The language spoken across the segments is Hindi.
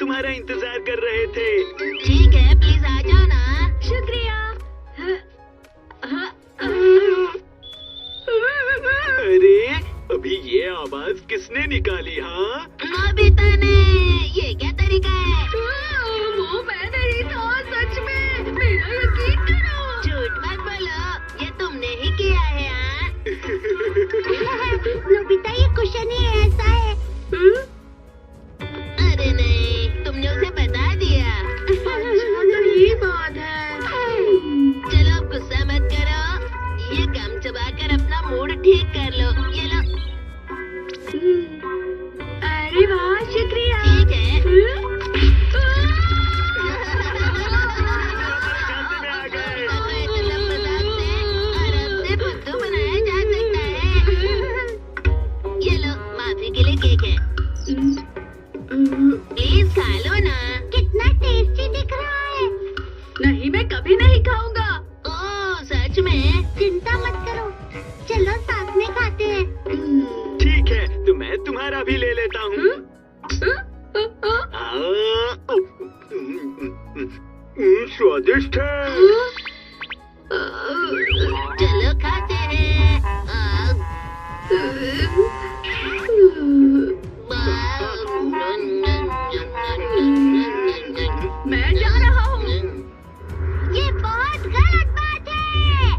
तुम्हारा इंतजार कर रहे थे। ठीक है, प्लीज आ जाओ ना। शुक्रिया। अरे अभी ये आवाज किसने निकाली? हाँ, नोबिता ने। ये क्या तरीका है? वो मैं नहीं था, सच में, मेरा यकीन करो। झूठ मत बोलो, ये तुमने ही किया है। हाँ? नोबिता, ये कुशन ही ऐसा है। अरे नहीं, तुमने उसे बता दिया। तो ये बात है। चलो अब गुस्सा मत करो, ये गम चबाकर अपना मूड ठीक कर लो। ये लो। अरे वाह, शुक्रिया। ठीक है। आ गए। इतना मजाक से आराम से बुद्धू बनाया जा सकता है। ये लो, माफी के लिए केक है, प्लीज खा लो ना। कितना टेस्टी दिख रहा है। नहीं, मैं कभी नहीं खाऊंगा। ओह, सच में? चिंता मत करो, चलो साथ में खाते हैं। ठीक है, तो मैं तुम्हारा भी ले लेता हूँ। स्वादिष्ट है। चलो खाते हैं। मैं जा रहा हूँ। ये बहुत गलत बात है।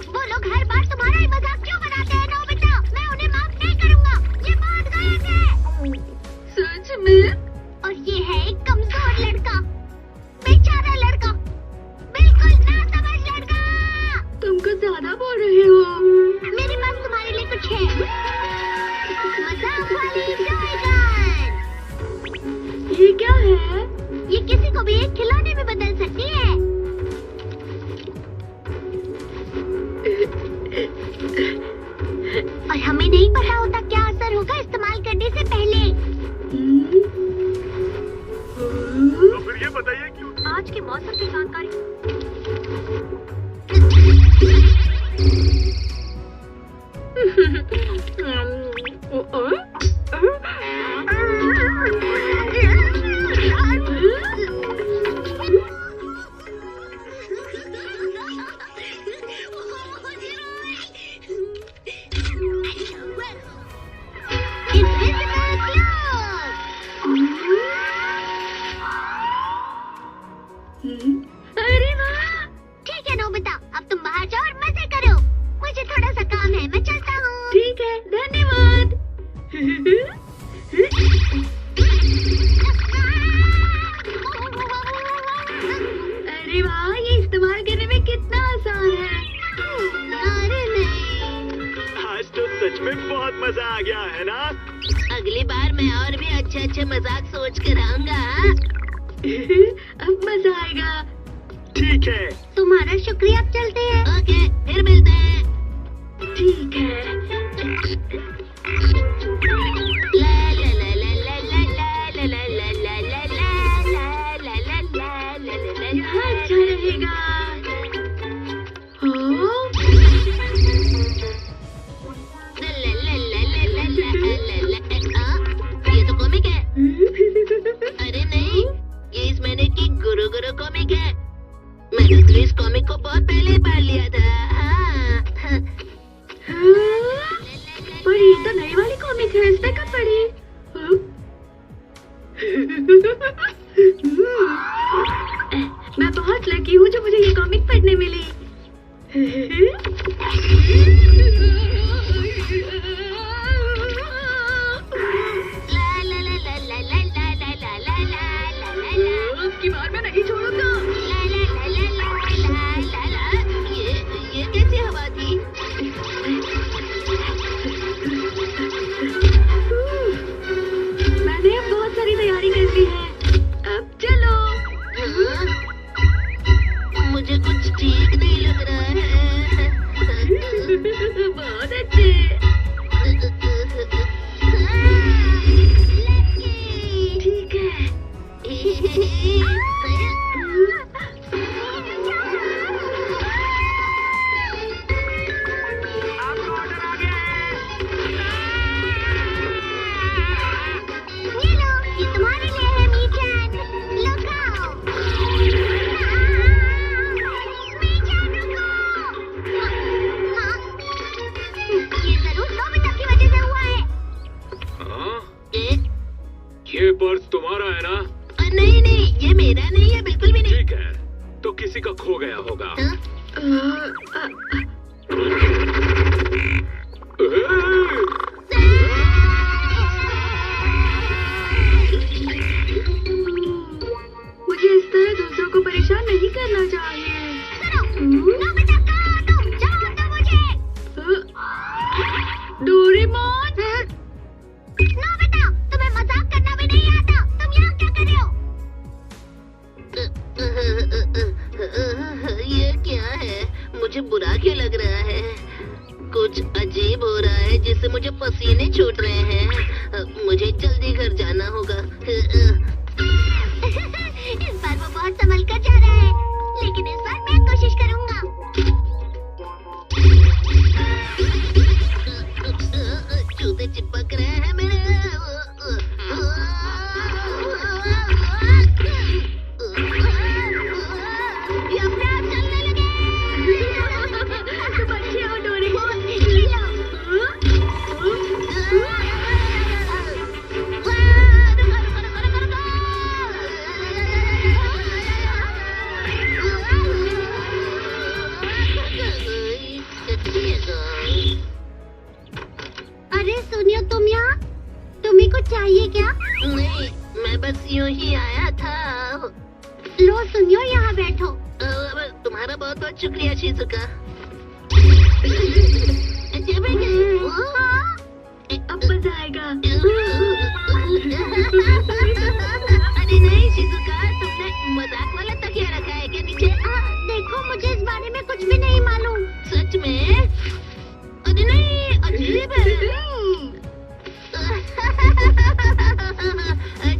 वो लोग हर बार तुम्हारा ही मजाक क्यों बनाते हैं नोबिता? मैं उन्हें माफ नहीं करूँगा। ये बहुत गलत है। सच में? और ये है एक कमजोर लड़का, बेचारा लड़का, बिल्कुल नासमझ लड़का। तुम कुछ ज्यादा बोल रहे हो। मेरे पास तुम्हारे लिए कुछ है। मजाक वाली टॉय गन। ये क्या है? ये किसी को भी एक खिलौने में बदल सकती है। और हमें नहीं पता होता क्या असर होगा इस्तेमाल करने से पहले। तो फिर ये बताइए कि आज के मौसम की जानकारी। अरे वाह! ठीक है नोबिता, अब तुम बाहर जाओ और मजे करो। मुझे थोड़ा सा काम है, मैं चलता हूँ। ठीक है, धन्यवाद। अरे वाह, ये इस्तेमाल करने में कितना आसान है। अरे नहीं। आज तो सच में बहुत मजा आ गया है ना? अगली बार मैं और भी अच्छे अच्छे मजाक सोच कर आऊंगा। अब मजा आएगा। ठीक है। तुम्हारा शुक्रिया, अब चलते हैं। ओके, फिर मिलते हैं। ठीक है। ला ला ला ला ला ला ला ला ला ला ला ला ला ला ला ला। यहाँ अच्छा रहेगा। ये तो कॉमिक है। अरे नहीं, ये इस महीने की गुरु गुरु कॉमिक है। मैंने तो इस कॉमिक को बहुत पहले पढ़ लिया था। हाँ। पर ये तो नई वाली कॉमिक है, इसमें कब पढ़ी? मैं बहुत लकी हूँ जो मुझे ये कॉमिक पढ़ने मिली। ला ला ला ला ला ला ला ला ला ला ला ला ला। उसकी बार मैं नहीं छोड़ूंगा। ला ला ला ला ला ला ला ला। ये कैसी हवा थी? मैंने अब बहुत सारी तैयारी कर ली है। अब चलो। मुझे कुछ ठीक नहीं लग रहा है। बहुत अच्छे। ठीक है। आपको ऑर्डर आ गया है। ये लो, ये तुम्हारे लिए है मीचान। तुम्हारा है ना? नहीं नहीं, ये मेरा नहीं है, बिल्कुल भी नहीं। ठीक है, तो किसी का खो गया होगा। मुझे इस तरह दूसरों को परेशान नहीं करना चाहिए। नोबिता कहाँ हो तुम? जवाब दो मुझे। डोरेमोन, नोबिता, तुम्हें मजाक करना भी नहीं आता। तुम यहाँ क्या कर रहे हो? ये क्या है? मुझे बुरा क्यों लग रहा है? कुछ अजीब हो रहा है जिससे मुझे पसीने छूट रहे हैं। मुझे जल्दी घर जाना होगा। इस बार वो बहुत संभल कर जा रहा है, लेकिन इस बार मैं कोशिश करूंगा। जूते चिपक रहे हैं मेरे। ये अपने आप चलने लगे। तुम अच्छे हो डोरेमोन। ये लो। अरे सुनियो, तुम यहाँ? तुम्हें कुछ चाहिए क्या? नहीं, मैं बस यूं ही आया था। लो सुनियो, यहाँ बैठो। तुम्हारा बहुत बहुत शुक्रिया शिजुका। अब मजा आएगा। अरे नहीं शिजुका, तुमने मजाक वाला तकिया रखा है क्या नीचे? देखो, मुझे इस बारे में कुछ भी नहीं मालूम। सच में? अरे नहीं, अजीब है।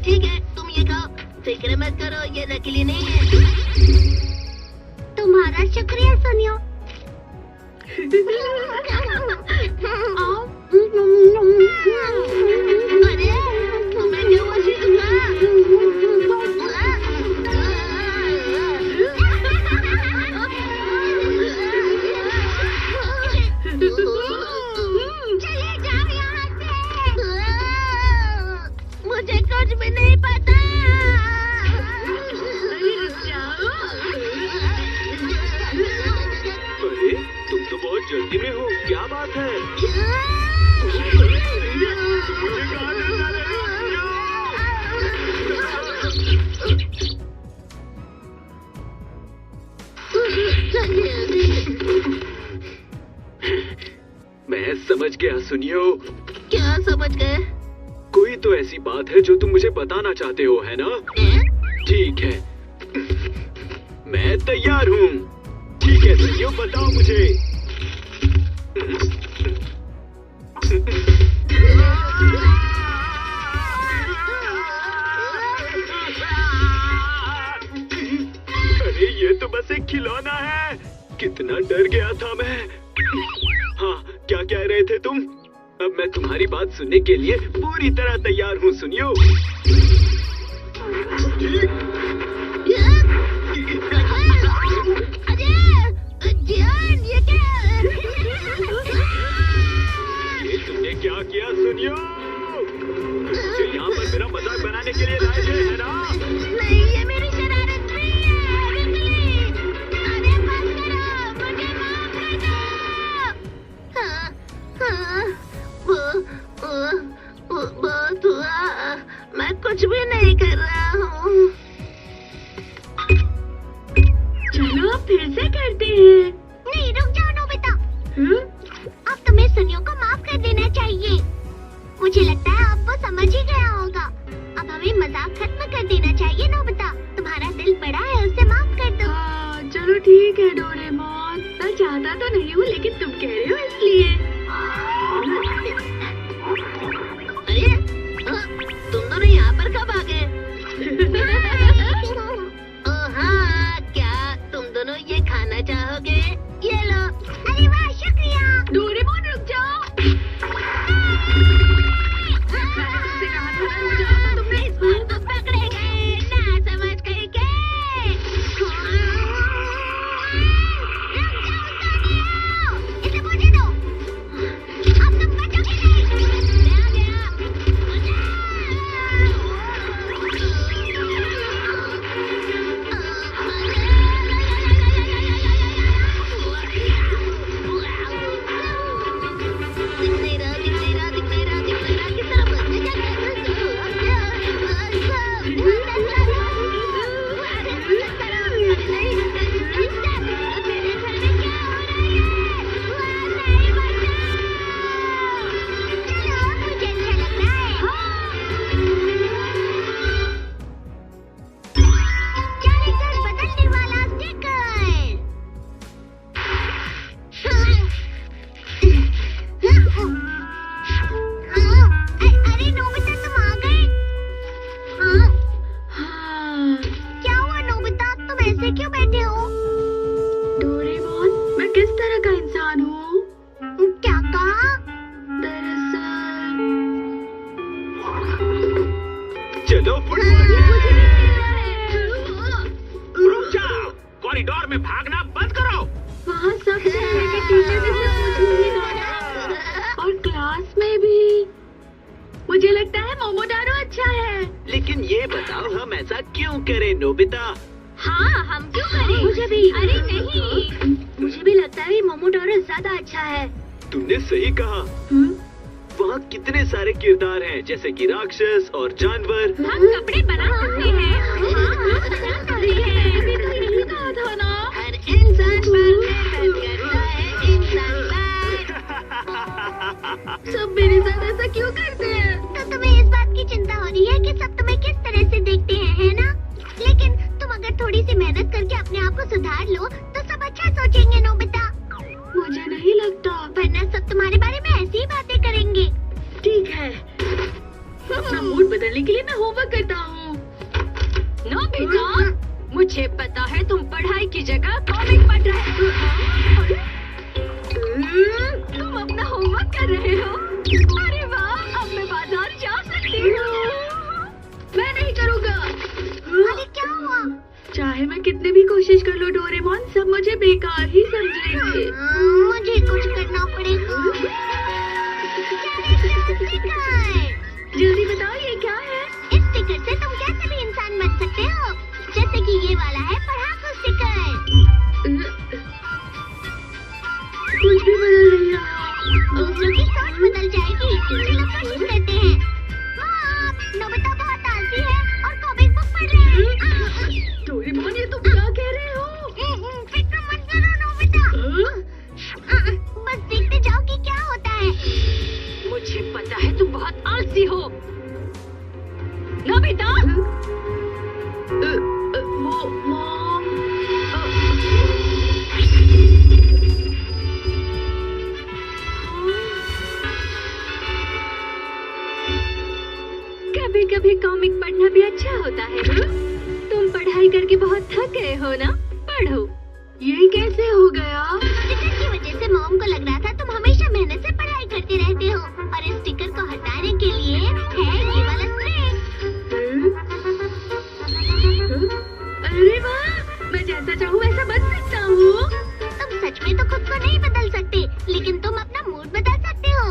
ठीक है, तुम ये खाओ। फिक्र मत करो, ये नकली नहीं है। तुम्हारा शुक्रिया सुनियो। अरे तुम्हें क्या हुआ शिजुका? चले जाओ यहाँ से। मुझे कुछ भी नहीं पता। अरे तुम तो बहुत जल्दी में हो, क्या बात है? मुझे कहाँ ले जा रहे हो? मैं समझ गया सुनियो। क्या समझ गए? कोई तो ऐसी बात है जो तुम मुझे बताना चाहते हो, है ना? ठीक है, मैं तैयार हूँ। ठीक है सुनियो, बताओ मुझे। अरे ये तो बस एक खिलौना है। कितना डर गया था मैं। हाँ, क्या कह रहे थे तुम? अब मैं तुम्हारी बात सुनने के लिए पूरी तरह तैयार हूँ सुनियो। ये तुमने क्या किया सुनियो? मुझे यहाँ पर मेरा मजाक बनाने के लिए लाए थे, है ना? नहीं, ये मेरी शरारत नहीं है, बिल्कुल। अरे बस करो, मुझे माफ कर दो। हाँ, बहुत हुआ। मैं कुछ भी नहीं कर रहा हूँ। चलो फिर से करते हैं। नहीं, रुक जाओ नोबिता। अब तुम्हें सुनियो को माफ कर देना चाहिए। मुझे लगता है अब वो समझ ही गया होगा। अब हमें मजाक खत्म कर देना चाहिए नोबिता। तुम्हारा दिल बड़ा है, उसे माफ कर दो। हाँ, चलो ठीक है डोरेमोन। मैं चाहता तो नहीं हूँ, लेकिन तुम कह रहे हो इसलिए। अरे तुम दोनों यहाँ पर कब आ गए? बताओ हम ऐसा क्यों करें नोबिता? हाँ, हम क्यों करें? मुझे भी। अरे नहीं, मुझे भी लगता है मोमोडोरो ज्यादा अच्छा है। तुमने सही कहा। वहाँ कितने सारे किरदार हैं, जैसे कि राक्षस और जानवर। हम कपड़े बना सकते हैं। हाँ, बना सकते हैं। अभी तो यही कहा था ना। हर इंसान पर निर्भर करता है इंसान पर। सब मेरे साथ ऐसा क्यों करते हैं? तो तुम्हें इस बात की चिंता हो रही है कि सब तुम्हें किस तरह से देखते हैं, है ना? लेकिन तुम अगर थोड़ी सी मेहनत करके अपने आप को सुधार लो तो सब अच्छा सोचेंगे नोबिता। मुझे नहीं लगता। वरना सब तुम्हारे बारे में ऐसी ही बातें करेंगे। ठीक है, अपना मूड बदलने के लिए मैं होमवर्क करता हूँ। नोबिता, मुझे पता है तुम पढ़ाई की जगह कॉमिक पढ़ रहे हो। तुम अपना होमवर्क कर रहे हो? अरे वाह, अब मैं बाजार जा सकती हूँ। मैं नहीं करूँगा। अरे क्या हुआ? चाहे मैं कितनी भी कोशिश कर लूँ डोरेमोन, सब मुझे बेकार ही समझेंगे। मुझे कुछ करना पड़ेगा। जल्दी बताओ, ये क्या है? इस स्टिकर से तुम कैसे भी इंसान बन सकते हो, जैसे कि ये वाला है पढ़ाकू स्टिकर। कुछ भी बदल नहीं रहा। तुम लोग की सोच बदल जाएगी। चलो कोशिश करते हैं। हाँ, नोबिता बहुत आलसी है और कॉमिक बुक पढ़ रहे हैं। डोरेमोन, ये तुम क्या कह रहे हो? फिक्र मत करो नोबिता। बस देखते जाओ कि क्या होता है। मुझे पता है तुम बहुत आलसी हो। नोबिता? मॉम। कभी-कभी कॉमिक पढ़ना भी अच्छा होता है। तुम पढ़ाई करके बहुत थक गए हो ना? पढ़ो। ये कैसे हो गया? स्टिकर की वजह से मॉम को लग रहा था तुम हमेशा मेहनत से पढ़ाई करते रहते हो, और इस स्टिकर को हटाने के लिए है ये वाला स्ट्रिंग। अरे वाह, मैं जैसा चाहूँ वैसा बन सकता हूँ। तुम सच में तो खुद को नहीं बदल सकते, लेकिन तुम अपना मूड बदल सकते हो।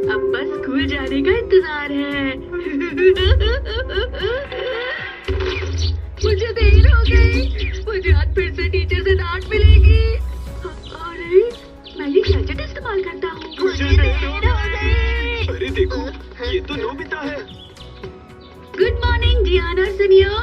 अब बस स्कूल जाने का इंतजार है। मुझे देर हो गई। मुझे आज फिर से टीचर से डांट मिलेगी। अरे, मैं ये गैजेट इस्तेमाल करता हूँ। मुझे देर हो गई। अरे देखो, ये तो नोबिता है। गुड मॉर्निंग जियाना सुनियो।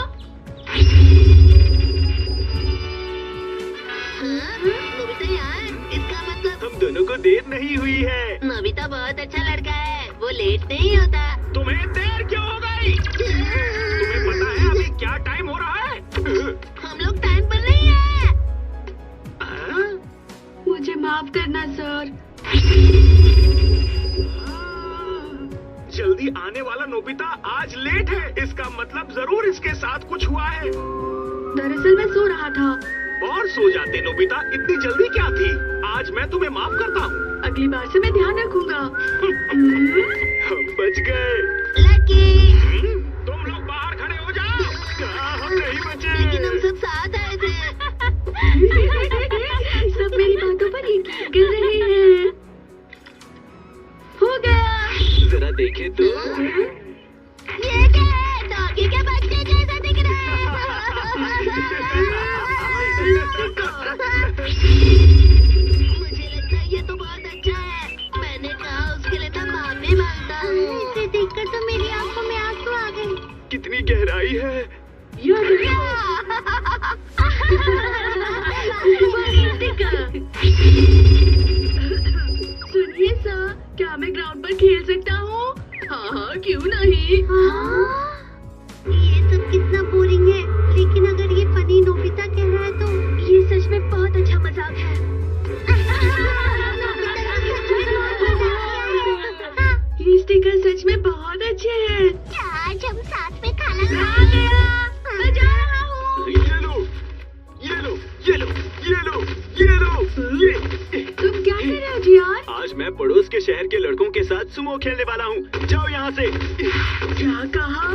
नोबिता यार, इसका मतलब हम दोनों को देर नहीं हुई है। नोबिता बहुत अच्छा लड़का है, वो लेट नहीं होता। तुम्हें देर क्यों हो गई? तुम्हें पता है अभी क्या टाइम हो रहा है? हम लोग टाइम पर नहीं है। मुझे माफ करना सर। जल्दी आने वाला नोबिता आज लेट है। इसका मतलब जरूर इसके साथ कुछ हुआ है। दरअसल मैं सो रहा था। और सो जाते नोबिता, इतनी जल्दी क्या थी? आज मैं तुम्हें माफ करता हूँ। अगली बार से मैं ध्यान रखूंगा। हम बच गए। लकी, तुम लोग बाहर खड़े हो जाओ। हम नहीं बचे। लेकिन हम सब साथ आए थे। सब मेरी बातों पर यकीन कर रहे हैं। हो गया। जरा देखें तो। ये क्या है? डॉगी के बच्चे जैसा दिख रहा है। मुझे लगता है ये तो बहुत अच्छा है। मैंने कहा उसके लिए मैं माफी मांगता हूँ। इसे देखकर तो मेरी आंखों में आंसू आ गए। कितनी गहराई है। सुनिए सर, क्या मैं ग्राउंड पर खेल सकता हूँ? हाँ, क्यों नहीं? ये सब कितना बोरिंग है, लेकिन अगर ये फनी नोबिता कह रहा है तो ये सच में बहुत अच्छा मजाक है। ये स्टिकर सच में बहुत अच्छे हैं। क्या आज हम साथ में खाना आ गया, मैं जा रहा हूँ। ये लो, ये लो, ये लो, ये लो, ये लो, ये। तुम क्या कर रहे हो जियान? आज मैं पड़ोस के शहर के लड़कों के साथ सुमो खेलने वाला हूँ। जाओ यहाँ से। क्या कहा?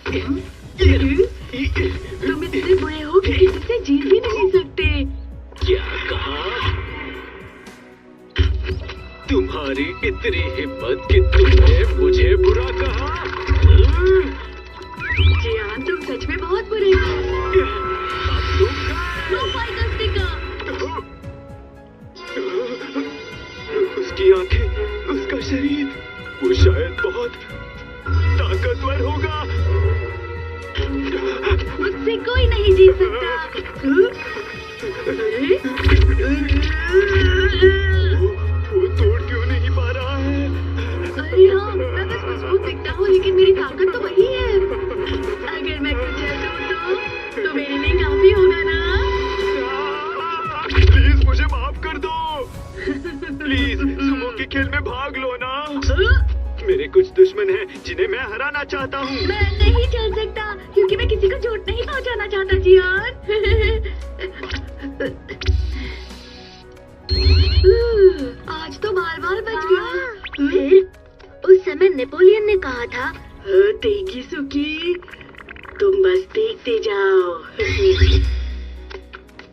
ये लो। तुम इतने बुरे हो कि किसी से जीत भी नहीं सकते। क्या कहा? तुम्हारी इतनी हिम्मत कि तुमने मुझे बुरा कहा? सच में बहुत बुरे हैं। No fighter sticker. उसकी आंखें, उसका शरीर, वो शायद बहुत ताकतवर होगा। मुझसे कोई नहीं जीत सकता। वो तोड़ क्यों नहीं पा रहा है? अरे हाँ, मैं बस मजबूत दिखता हूँ, लेकिन मेरी ताकत तो वही है। अगर मैं कुचल दूँ तो मेरे लिए काफी होगा ना? प्लीज मुझे माफ कर दो। प्लीज सुमो के खेल में भाग लो ना। मेरे कुछ दुश्मन हैं जिन्हें मैं हराना चाहता हूँ। मैं नहीं चल सकता क्योंकि मैं किसी को चोट नहीं पहुँचाना चाहता जियान। आज तो बाल बच गया। फिर उस समय नेपोलियन ने कहा था, तेगी सुकी, तुम बस देखते जाओ।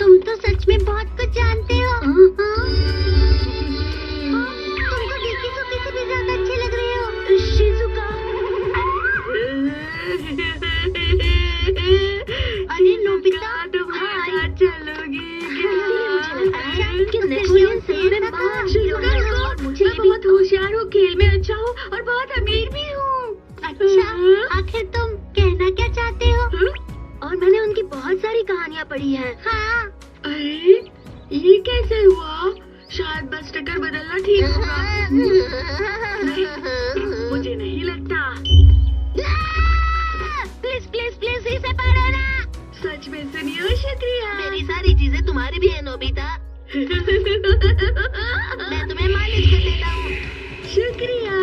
तुम तो सच में बहुत कुछ जानते हो। तुमको डेकी सुकी से भी ज्यादा अच्छे लग रहे हो। शिजुका। अरे नोबिता, तुम हाय। चलोगी कि नेपोलियन सही में बहुत शिजुका, मुझे मैं बहुत होशियार हूँ, खेल में अच्छा हूँ और बहुत अमीर भी हूँ। अच्छा, आखिर तुम कहना क्या चाहते हो? और मैंने उनकी बहुत सारी कहानियाँ पढ़ी हैं। हाँ। अरे ये कैसे हुआ? शायद बस स्टिकर बदलना ठीक होगा। मुझे नहीं लगता। प्लीज प्लीज प्लीज इसे पढ़ो ना। सच में सुनियो, शुक्रिया। मेरी सारी चीजें तुम्हारी भी है नोबिता। मैं तुम्हें मालिश कर देता हूँ। शुक्रिया।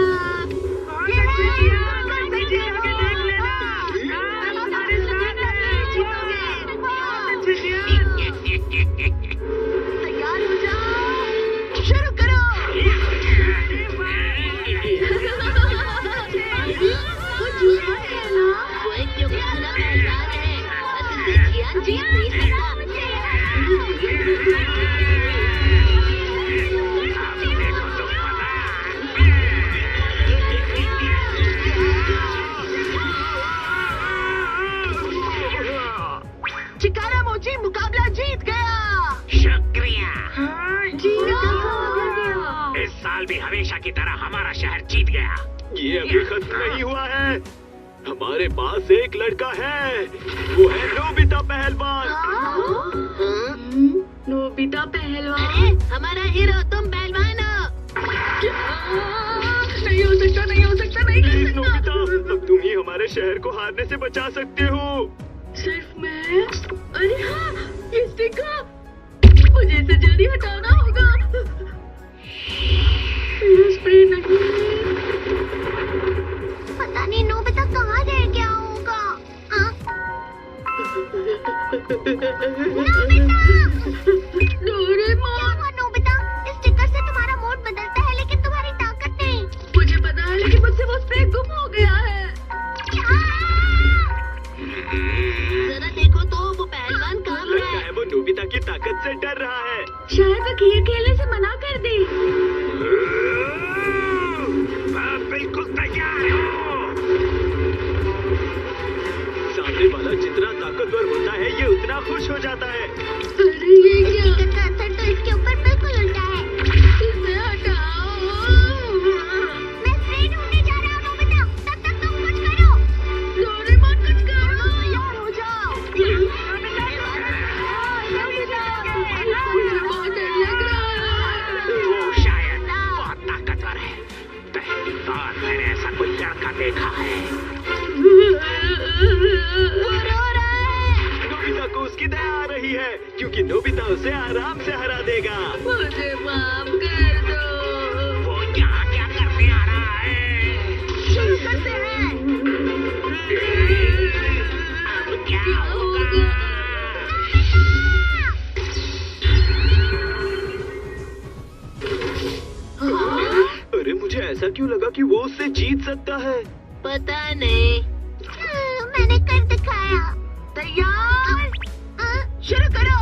तैयार हो जाओ, शुरू करो। वो जीता है ना? वो एक योग्यता पहचान है, बस इसे जियान जीत नहीं सकता। चिकारा मोची मुकाबला जीत गया। शुक्रिया। इस साल भी हमेशा की तरह हमारा शहर जीत गया। ये अभी खत्म नहीं हुआ है। हमारे पास एक लड़का है, वो है नोबिता पहलवान। नोबिता पहलवान। अरे हमारा हीरो तुम पहलवान हो। नहीं हो सकता, नहीं हो सकता, नहीं प्लीज कर नोबिता, सकता। अब तुम ही हमारे शहर को हारने से बचा सकते हो। सिर्फ मैं? अरे हाँ, ये स्टिकर मुझे इसे जल्दी हटाना होगा। ये स्प्रे नहीं। पता नहीं नोबिता कहाँ रह गया होगा। डोरेमोन। क्या हुआ नोबिता? इस स्टिकर से तुम्हारा मूड बदलता है लेकिन तुम्हारी ताकत नहीं। मुझे पता है, लेकिन मुझसे वो स्प्रे गुम हो गया है। जरा देखो तो वो पहलवान कहाँ लगता है। है वो नोबिता की ताकत से डर रहा है। शायद वो खेल खेलने से मना कर दे। मैं बिल्कुल तैयार हूँ। सामने वाला जितना ताकतवर होता है, ये उतना खुश हो जाता है। अरे ये क्या? स्टिकर का असर तो इसके ऊपर बिल्कुल उल्टा है। इसे हटाओ। मैं स्प्रे ढूंढने जा रहा हूँ नोबिता, तब तक तुम कुछ करो। डोरेमोन कुछ करो। तैयार हो जाओ। मुझे बहुत डर लग रहा है। वो शायद बहुत ताकतवर है। पहली बार मैंने ऐसा कोई लड़का देखा है। वो रो रहा है। नोबिता को उसकी दया आ रही है, क्योंकि नोबिता उसे आराम से हरा देगा। मुझे माफ कर दो। वो यहाँ क्या करने आ रहा है? शुरू करते हैं। अब क्या होगा? अरे मुझे ऐसा क्यों लगा कि वो उससे जीत सकता है? पता नहीं। मैंने कर दिखाया। तैयार, शुरू करो।